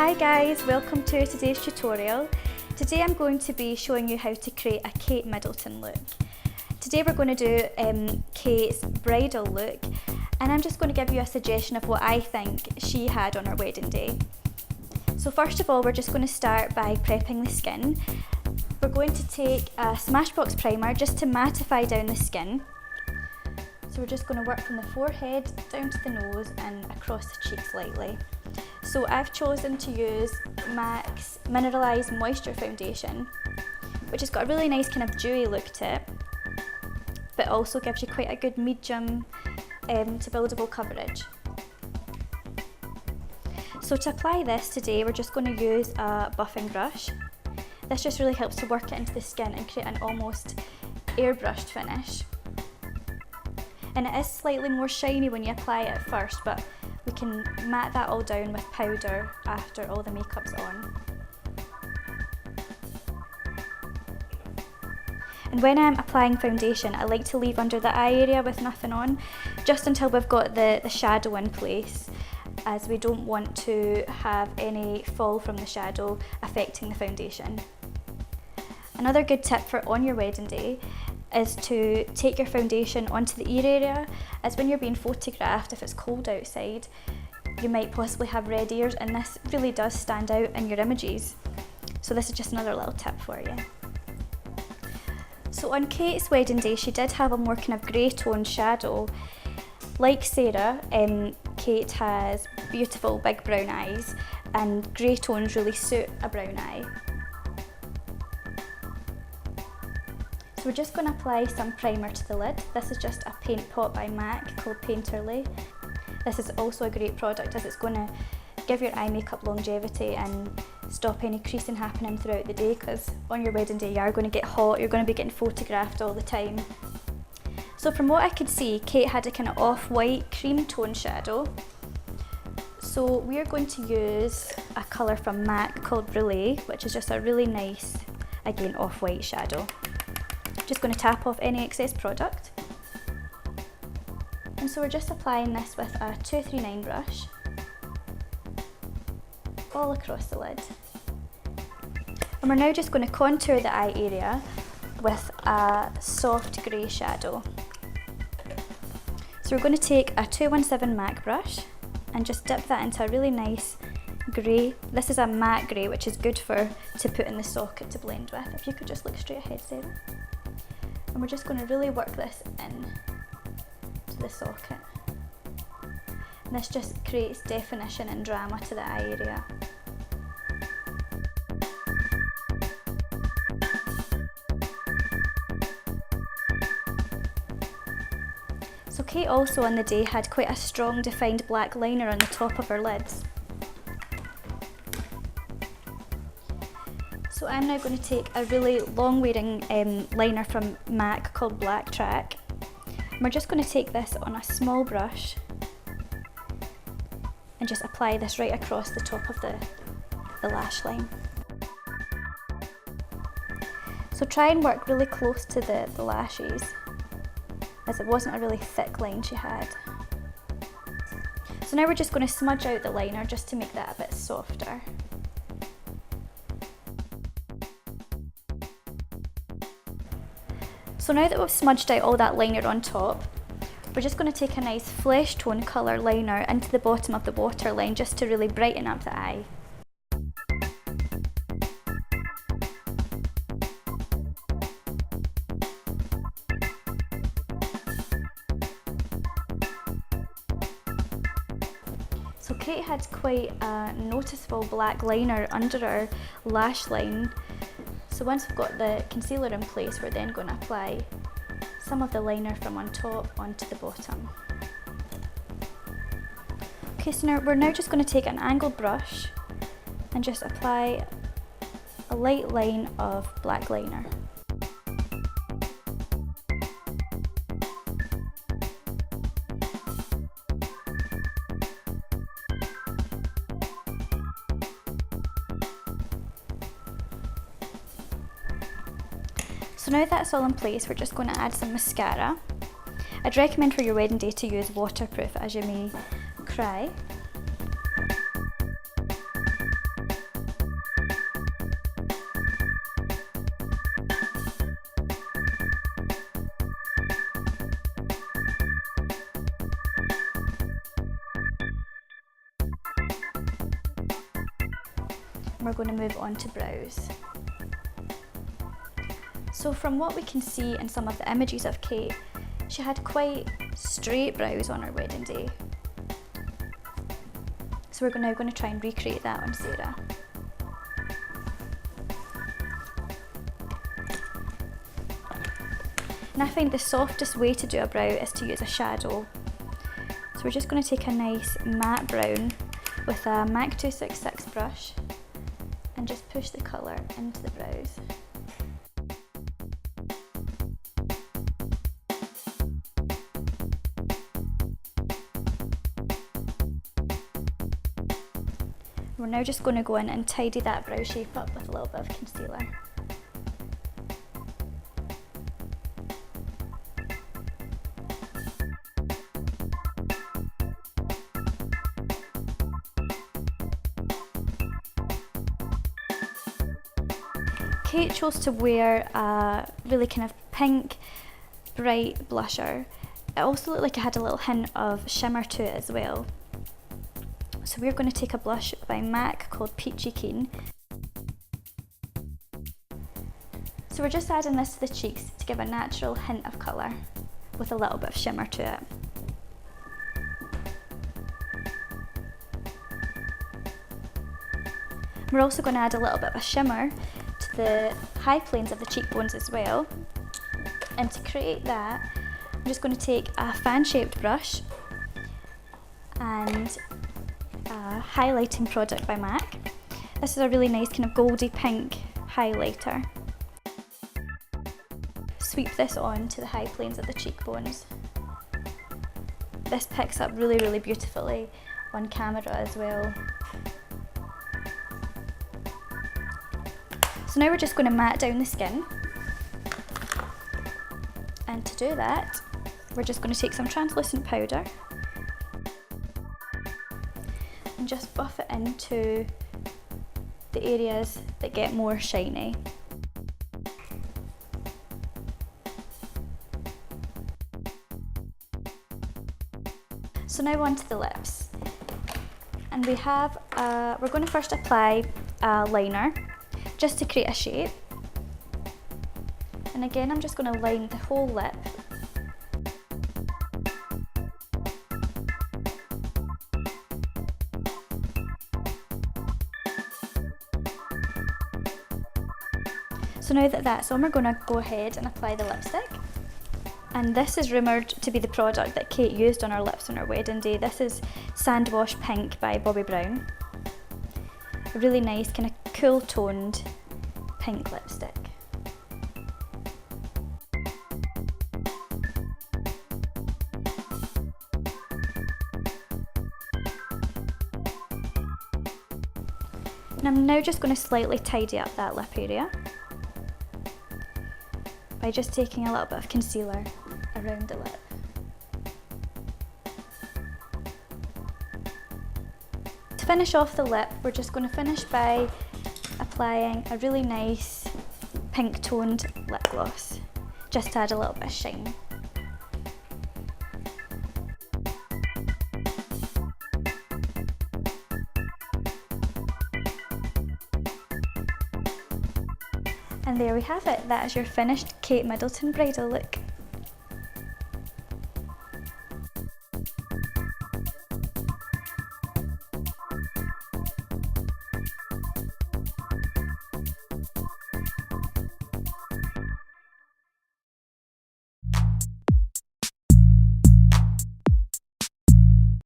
Hi guys, welcome to today's tutorial. Today I'm going to be showing you how to create a Kate Middleton look. Today we're going to do Kate's bridal look, and I'm just going to give you a suggestion of what I think she had on her wedding day. So first of all, we're just going to start by prepping the skin. We're going to take a Smashbox primer just to mattify down the skin. So we're just going to work from the forehead down to the nose and across the cheeks lightly. So I've chosen to use MAC's Mineralized Moisture Foundation, which has got a really nice kind of dewy look to it, but also gives you quite a good medium to buildable coverage. So to apply this today, we're just going to use a buffing brush. This just really helps to work it into the skin and create an almost airbrushed finish. And it is slightly more shiny when you apply it at first, but we can matte that all down with powder after all the makeup's on. And when I'm applying foundation, I like to leave under the eye area with nothing on, just until we've got the shadow in place, as we don't want to have any fall from the shadow affecting the foundation. Another good tip for on your wedding day is to take your foundation onto the ear area, as when you're being photographed, if it's cold outside, you might possibly have red ears, and this really does stand out in your images. So this is just another little tip for you. So on Kate's wedding day, she did have a more kind of grey toned shadow. Like Sarah, Kate has beautiful big brown eyes, and grey tones really suit a brown eye. So we're just going to apply some primer to the lid. This is just a paint pot by MAC called Painterly. This is also a great product, as it's going to give your eye makeup longevity and stop any creasing happening throughout the day, because on your wedding day you are going to get hot, you're going to be getting photographed all the time. So from what I could see, Kate had a kind of off-white cream tone shadow. So we're going to use a colour from MAC called Brulee, which is just a really nice, again, off-white shadow. Just going to tap off any excess product. And so we're just applying this with a 239 brush all across the lid. And we're now just going to contour the eye area with a soft grey shadow. So we're going to take a 217 MAC brush and just dip that into a really nice grey. This is a matte grey, which is good to put in the socket to blend with. If you could just look straight ahead, Sarah. And we're just going to really work this in to the socket. And this just creates definition and drama to the eye area. So Kate also on the day had quite a strong defined black liner on the top of her lids. So I'm now going to take a really long wearing liner from MAC called Black Track. And we're just going to take this on a small brush and just apply this right across the top of the lash line. So try and work really close to the lashes, as it wasn't a really thick line she had. So now we're just going to smudge out the liner just to make that a bit softer. So now that we've smudged out all that liner on top, we're just going to take a nice flesh tone colour liner into the bottom of the waterline just to really brighten up the eye. So Kate had quite a noticeable black liner under her lash line. So once we've got the concealer in place, we're then going to apply some of the liner from on top onto the bottom. Okay, so now we're just going to take an angled brush and just apply a light line of black liner. So now that's all in place, we're just going to add some mascara. I'd recommend for your wedding day to use waterproof, as you may cry. we're going to move on to brows. So from what we can see in some of the images of Kate, she had quite straight brows on her wedding day. So we're now going to try and recreate that on Sarah. And I find the softest way to do a brow is to use a shadow. So we're just going to take a nice matte brown with a MAC 266 brush and just push the colour into the brows. We're now just going to go in and tidy that brow shape up with a little bit of concealer. Kate chose to wear a really kind of pink, bright blusher. It also looked like it had a little hint of shimmer to it as well. So we're going to take a blush by MAC called Peachy Keen. So we're just adding this to the cheeks to give a natural hint of colour with a little bit of shimmer to it. We're also going to add a little bit of a shimmer to the high planes of the cheekbones as well. And to create that, I'm just going to take a fan-shaped brush and a highlighting product by MAC. This is a really nice kind of goldy pink highlighter. Sweep this on to the high planes of the cheekbones. This picks up really, really beautifully on camera as well. So now we're just going to matte down the skin. And to do that, we're just going to take some translucent powder and just buff it into the areas that get more shiny. So now on to the lips. And we have, we're going to first apply a liner just to create a shape. And again, I'm just going to line the whole lip. So now that that's on, we're going to go ahead and apply the lipstick. And this is rumoured to be the product that Kate used on her lips on her wedding day. This is Sandwash Pink by Bobbi Brown. A really nice kind of cool toned pink lipstick. And I'm now just going to slightly tidy up that lip area by just taking a little bit of concealer around the lip. To finish off the lip, we're just going to finish by applying a really nice pink toned lip gloss, just to add a little bit of shine. And there we have it, that is your finished Kate Middleton bridal look.